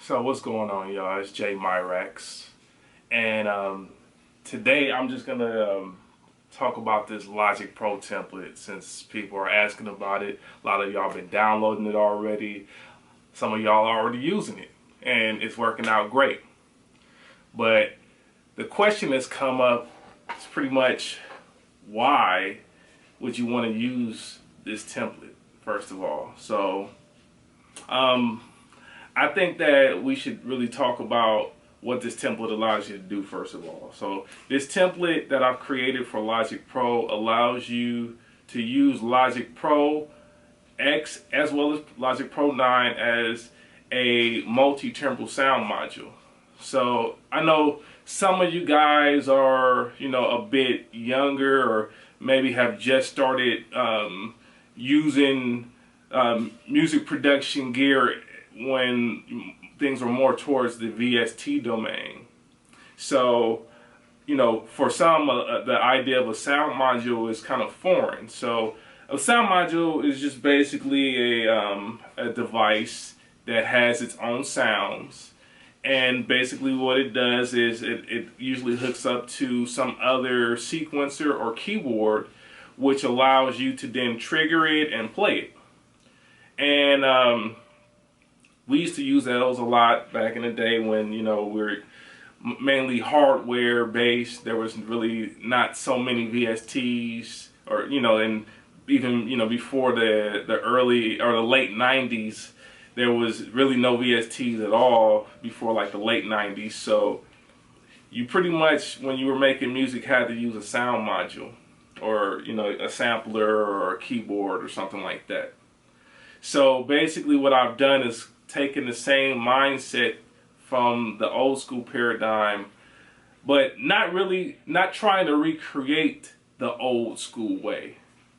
So what's going on, y'all? It's Jay Myrax, and today I'm just gonna talk about this Logic Pro template since people are asking about it. A lot of y'all been downloading it already. Some of y'all are already using it, and it's working out great. But the question that's come up is pretty much, why would you want to use this template, first of all? So I think that we should really talk about what this template allows you to do, first of all. So this template that I've created for Logic Pro allows you to use Logic Pro X as well as Logic Pro 9 as a multi-timbral sound module. So I know some of you guys are, a bit younger, or maybe have just started using music production gear when things were more towards the VST domain. So, for some, the idea of a sound module is kind of foreign. So a sound module is just basically a device that has its own sounds. And basically what it does is it usually hooks up to some other sequencer or keyboard, which allows you to then trigger it and play it. And we used to use those a lot back in the day when, we were mainly hardware based. There was really not so many VSTs, or, and even, before the early or the late 90s, there was really no VSTs at all before like the late 90s. So you pretty much, when you were making music, had to use a sound module, or, a sampler or a keyboard or something like that. So basically what I've done is taken the same mindset from the old school paradigm, but not trying to recreate the old school way.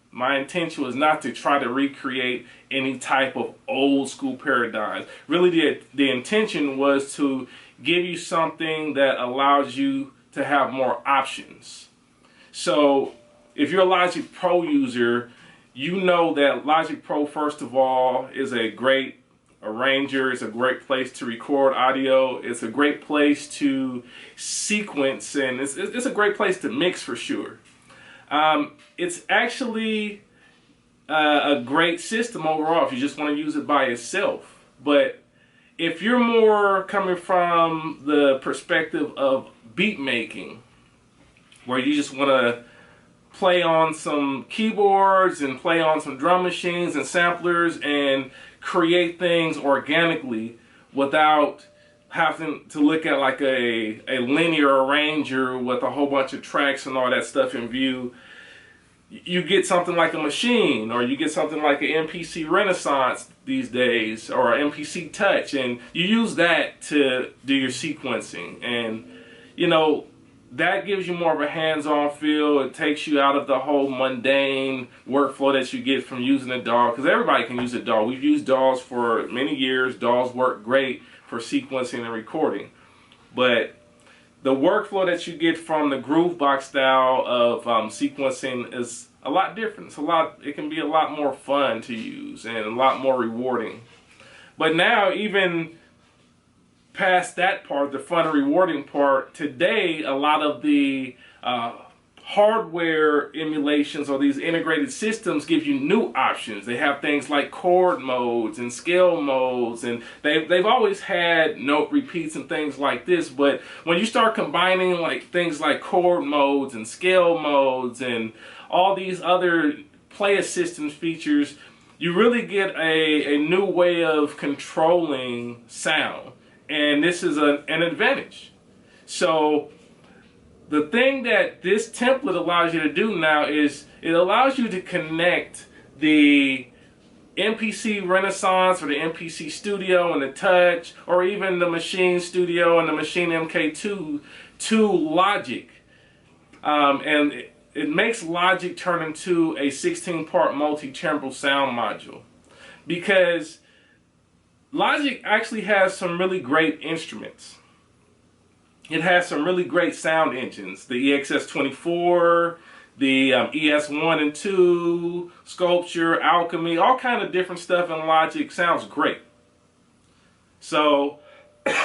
My intention was not to try to recreate any type of old school paradigms. Really, the intention was to give you something that allows you to have more options. So if you're a Logic Pro user, you know that Logic Pro, first of all, is a great arranger. It's a great place to record audio. It's a great place to sequence, and it's a great place to mix, for sure. It's actually a great system overall if you just want to use it by itself. But if you're more coming from the perspective of beat making, where you just want to play on some keyboards and play on some drum machines and samplers and create things organically without having to look at like a linear arranger with a whole bunch of tracks and all that stuff in view, you get something like a Maschine, or you get something like an MPC Renaissance these days, or an MPC Touch, and you use that to do your sequencing. And that gives you more of a hands-on feel. It takes you out of the whole mundane workflow that you get from using a DAW, because everybody can use a DAW. We've used DAWs for many years. DAWs work great for sequencing and recording. But the workflow that you get from the Groovebox style of sequencing is a lot different. It can be a lot more fun to use and a lot more rewarding. But now, even past that part, the fun and rewarding part, today a lot of the hardware emulations or these integrated systems give you new options. They have things like chord modes and scale modes, and they've always had note repeats and things like this. But when you start combining like things like chord modes and scale modes and all these other play assistance features, you really get a new way of controlling sound. And this is an advantage. So the thing that this template allows you to do now is it allows you to connect the MPC Renaissance or the MPC Studio and the Touch, or even the Maschine Studio and the Maschine MK2 to Logic. And it makes Logic turn into a 16-part multi-timbral sound module, because Logic actually has some really great instruments. It has some really great sound engines. The EXS24, the ES1 and 2, Sculpture, Alchemy, all kind of different stuff in Logic sounds great. So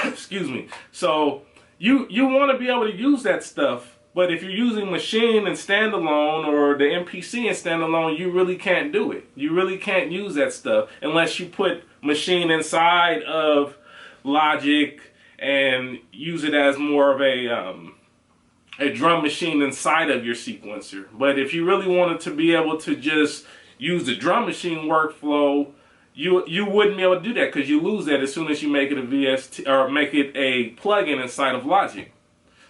Excuse me. So you want to be able to use that stuff, but if you're using Maschine and standalone or the MPC and standalone, you really can't do it. You really can't use that stuff unless you put Maschine inside of Logic and use it as more of a drum machine inside of your sequencer. But if you really wanted to be able to just use the drum machine workflow, you wouldn't be able to do that, because you lose that as soon as you make it a VST or make it a plugin inside of Logic.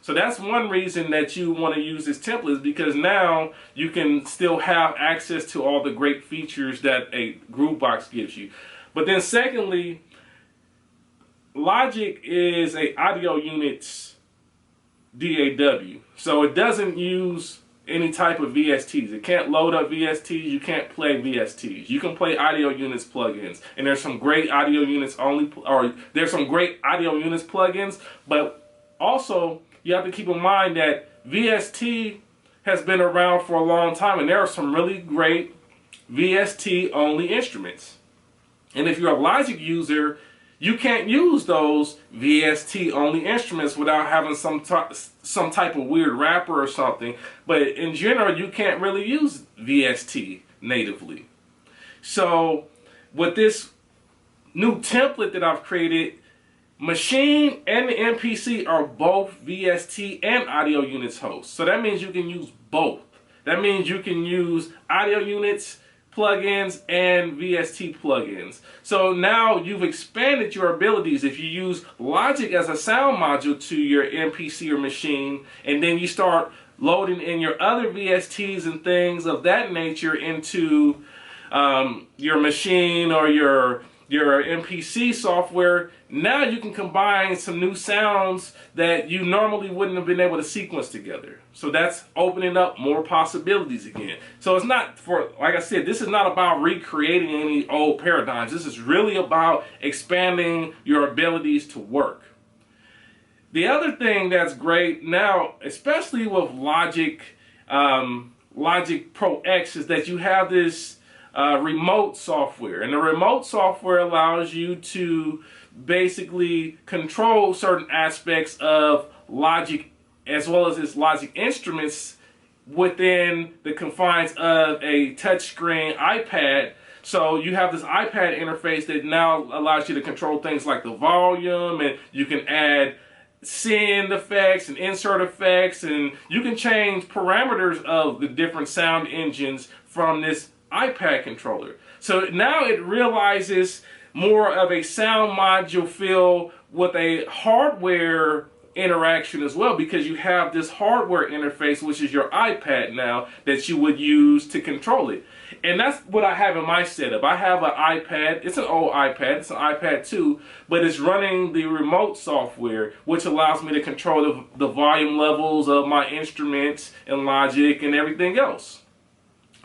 So that's one reason that you want to use this template, is because now you can still have access to all the great features that a Groovebox gives you. But then secondly, Logic is a audio units DAW. So it doesn't use any type of VSTs. It can't load up VSTs. You can't play VSTs. You can play audio units plugins, and there's some great audio units there's some great audio units plugins. But also you have to keep in mind that VST has been around for a long time, and there are some really great VST only instruments. And if you're a Logic user, you can't use those VST only instruments without having some type of weird wrapper or something. But in general, you can't really use VST natively. So with this new template that I've created, Maschine and the MPC are both VST and audio units hosts. So that means you can use both. That means you can use audio units plugins and VST plugins. So now you've expanded your abilities. If you use Logic as a sound module to your MPC or Maschine, and then you start loading in your other VSTs and things of that nature into your Maschine or your MPC software, now you can combine some new sounds that you normally wouldn't have been able to sequence together. So that's opening up more possibilities again. So it's not, like I said, this is not about recreating any old paradigms. This is really about expanding your abilities to work. The other thing that's great now, especially with Logic Pro X, is that you have this remote software, and the remote software allows you to basically control certain aspects of Logic as well as its Logic instruments within the confines of a touchscreen iPad. So you have this iPad interface that now allows you to control things like the volume, and you can add send effects and insert effects, and you can change parameters of the different sound engines from this iPad controller. So now it realizes more of a sound module feel with a hardware interaction as well, because you have this hardware interface, which is your iPad now, that you would use to control it. And that's what I have in my setup. I have an iPad. It's an old iPad. It's an iPad 2, but it's running the remote software, which allows me to control the volume levels of my instruments and Logic and everything else.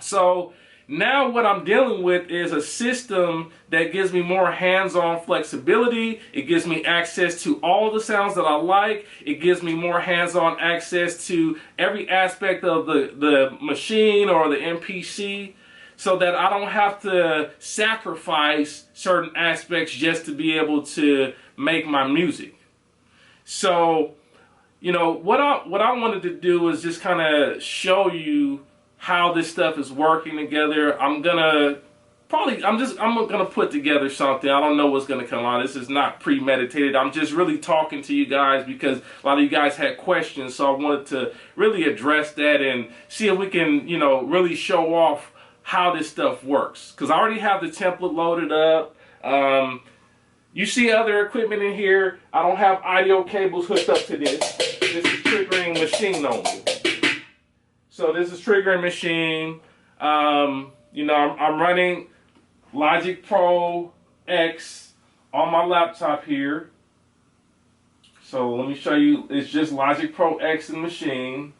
So now what I'm dealing with is a system that gives me more hands-on flexibility. It gives me access to all the sounds that I like. It gives me more hands-on access to every aspect of the Maschine or the MPC, so that I don't have to sacrifice certain aspects just to be able to make my music. So, you know, what I wanted to do is just kind of show you how this stuff is working together. I'm gonna put together something. I don't know what's gonna come out. This is not premeditated. I'm just really talking to you guys because a lot of you guys had questions, so I wanted to really address that and see if we can, you know, really show off how this stuff works. Because I already have the template loaded up. You see other equipment in here. I don't have audio cables hooked up to this. This is triggering Maschine only. So this is triggering Maschine. You know, I'm running Logic Pro X on my laptop here. So let me show you. It's just Logic Pro X and Maschine.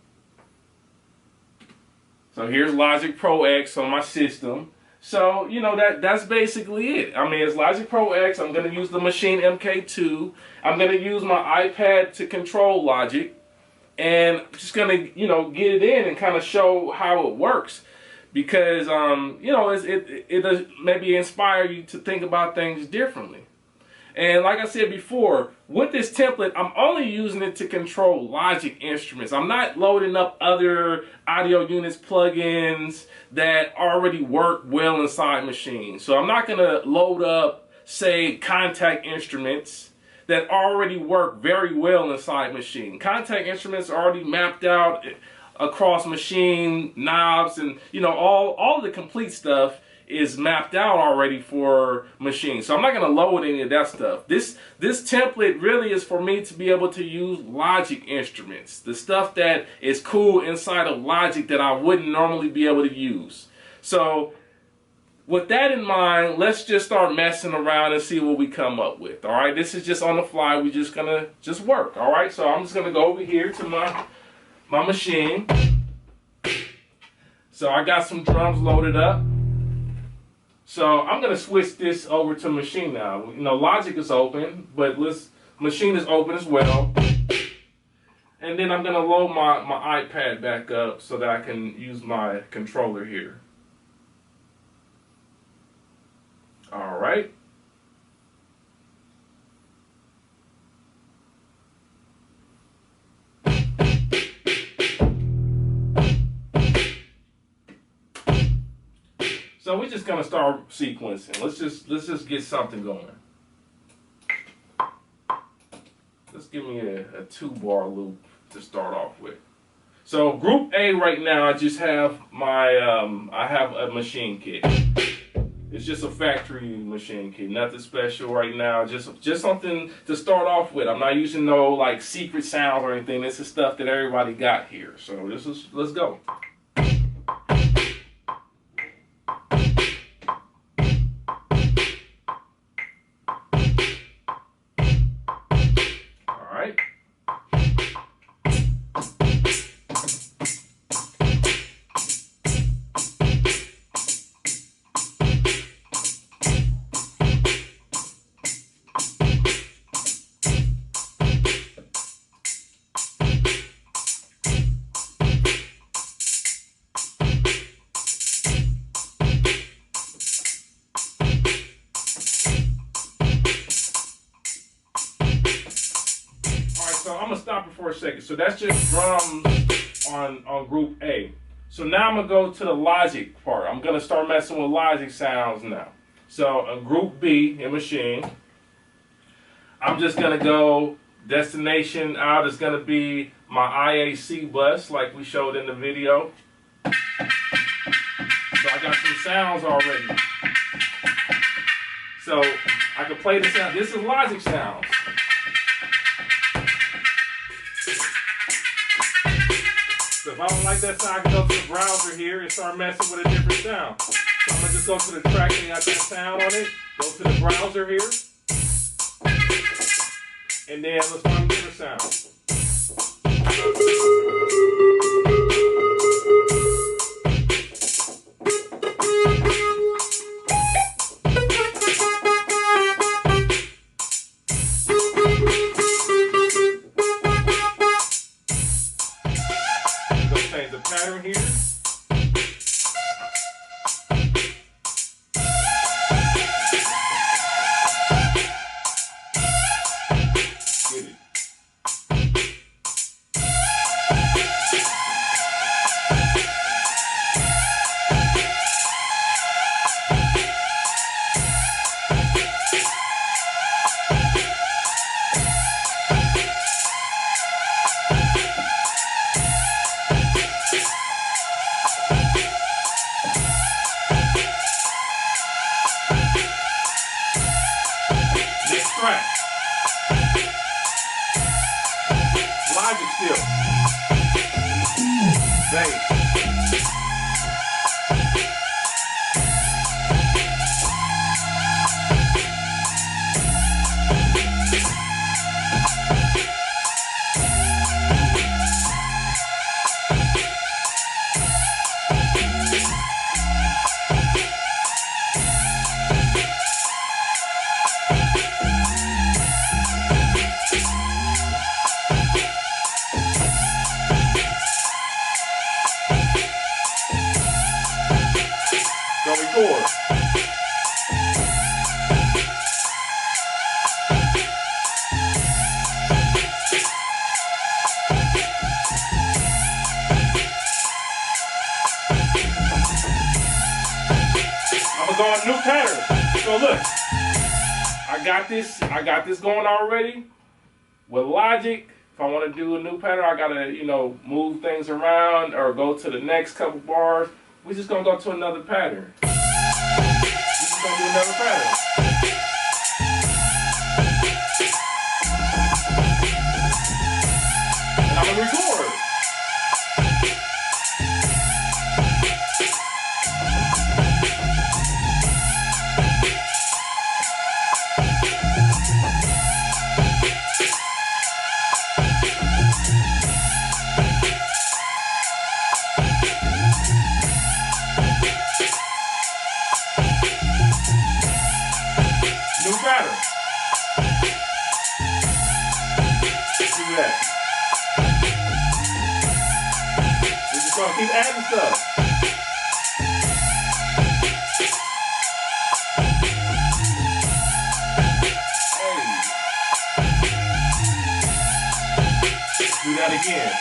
So here's Logic Pro X on my system. So, you know, that's basically it. I mean, it's Logic Pro X. I'm going to use the Maschine MK2. I'm going to use my iPad to control Logic. And I'm just going to, you know, get it in and kind of show how it works. Because, you know, it maybe inspire you to think about things differently. And like I said before, with this template, I'm only using it to control Logic instruments. I'm not loading up other audio units plugins that already work well inside Maschine. So I'm not going to load up, say, Contact instruments that already work very well inside Maschine. Contact instruments are already mapped out across Maschine, knobs, and all of the complete stuff is mapped out already for Maschine. So I'm not going to load any of that stuff. This template really is for me to be able to use Logic instruments, the stuff that is cool inside of Logic that I wouldn't normally be able to use. So with that in mind, let's just start messing around and see what we come up with. All right, this is just on the fly. We're just gonna work. All right, so I'm just gonna go over here to my Maschine. So I got some drums loaded up. So I'm gonna switch this over to Maschine now. Logic is open, but Maschine is open as well. And then I'm gonna load my iPad back up so that I can use my controller here. All right. So we're just gonna start sequencing. Let's just get something going. Let's give me a 2-bar loop to start off with. So group A right now, I just have my I have a Maschine kit. It's just a factory Maschine kit, nothing special right now. Just something to start off with. I'm not using no like secret sounds or anything. This is stuff that everybody got here. So let's go. So I'm gonna stop it for a second. So that's just drums on group A. So now I'm gonna go to the Logic part. I'm gonna start messing with Logic sounds now. So on group B in Maschine, I'm just gonna go destination out is gonna be my IAC bus like we showed in the video. So I got some sounds already. So I can play the sound. This is Logic sounds. So if I don't like that sound, I can go to the browser here and start messing with a different sound. So I'm going to just go to the track and got that sound on it. Go to the browser here. And then let's find a different sound. Pattern here. Get it. Logic still. Bass. Go record. gonna go on new pattern. So look, I got this going already. With Logic, if I want to do a new pattern, I gotta, you know, move things around or go to the next couple bars. We're just gonna go to another pattern. We're just gonna do another pattern. And I'm gonna record. New pattern. Let's do that. We're just gonna keep adding stuff. Hey. Do that again.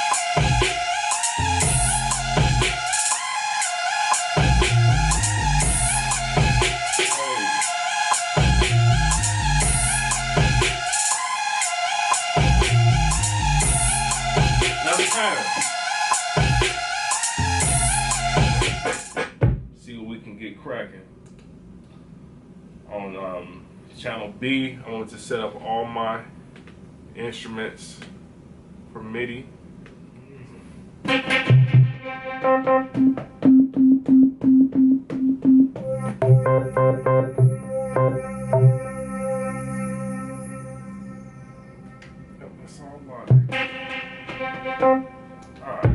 See what we can get cracking. On channel B, I want to set up all my instruments for MIDI. That's all Logic. Alright.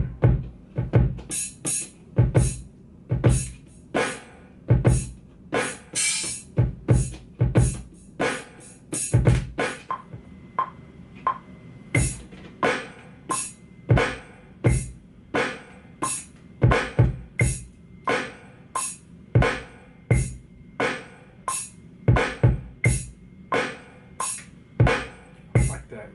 Like that.